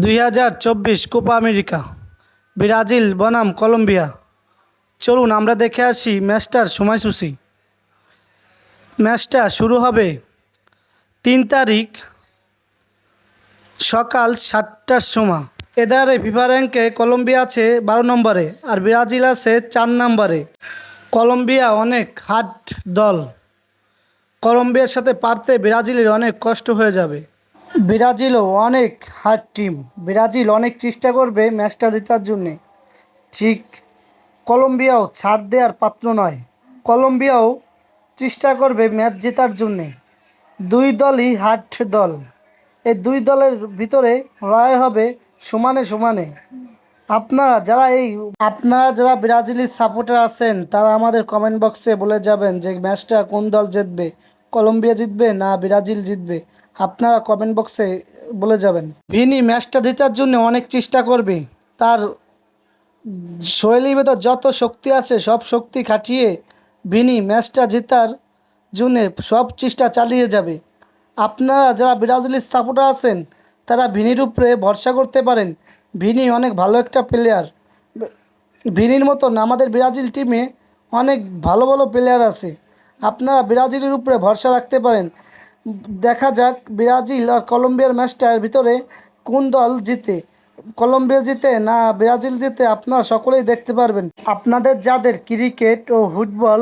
2024 Copa America Brazil বনাম Colombia. চলুন আমরা দেখে আসি ম্যাচটার সময়সূচি। ম্যাচটা শুরু হবে 3 তারিখ সকাল 7টার সময়। এধারে ফিফা র্যাঙ্কে কলম্বিয়া আছে 12 নম্বরে আর ব্রাজিল আছে 4 নম্বরে। কলম্বিয়া অনেক হার্ড দল, কলম্বিয়ার সাথে পারতে ব্রাজিলের অনেক কষ্ট হয়ে যাবে। ব্রাজিলও অনেক হার্ড টিম, ব্রাজিল অনেক চেষ্টা করবে ম্যাচটা জেতার জন্যে। ঠিক কলম্বিয়াও ছাড় দেওয়ার পাত্র নয়, কলম্বিয়াও চেষ্টা করবে ম্যাচ জেতার জন্যে। দুই দলই হার্ড দল, এই দুই দলের ভিতরে লড়াই হবে সমানে সমানে। আপনারা যারা ব্রাজিলের সাপোর্টার আছেন তারা আমাদের কমেন্ট বক্সে বলে যাবেন যে ম্যাচটা কোন দল জিতবে, কলম্বিয়া জিতবে না ব্রাজিল জিতবে। আপনারা কমেন্ট বক্সে বলে যাবেন। ভিনি ম্যাচটা জেতার জন্য অনেক চেষ্টা করবে, তার শরীরের ভেতর যত শক্তি আছে সব শক্তি খাটিয়ে ভিনি ম্যাচটা জেতার জন্য সব চেষ্টা চালিয়ে যাবে। আপনারা যারা ব্রাজিলের সাপোর্টার আছেন তারা ভিনির উপরে ভরসা করতে পারেন। ভিনি অনেক ভালো একটা প্লেয়ার। ভিনির মতন আমাদের ব্রাজিল টিমে অনেক ভালো ভালো প্লেয়ার আছে, আপনারা ব্রাজিলের উপরে ভরসা রাখতে পারেন। দেখা যাক ব্রাজিল আর কলম্বিয়ার ম্যাচটার ভিতরে কোন দল জিতে, কলম্বিয়া জিতে না ব্রাজিল জিতে, আপনারা সকলেই দেখতে পারবেন। আপনাদের যাদের ক্রিকেট ও ফুটবল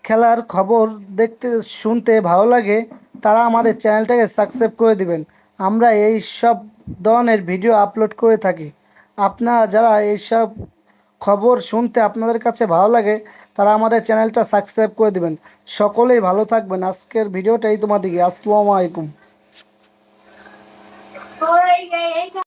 খেলার খবর দেখতে শুনতে ভালো লাগে তারা আমাদের চ্যানেলটাকে সাবস্ক্রাইব করে দিবেন। আমরা এই সব ধরনের ভিডিও আপলোড করে থাকি। আপনারা যারা এইসব খবর শুনতে আপনাদের কাছে ভালো লাগে তারা আমাদের চ্যানেলটা সাবস্ক্রাইব করে দিবেন। সকলেই ভালো থাকবেন। আজকের ভিডিওটাই তোমাদেরকে। আসসালামু আলাইকুম।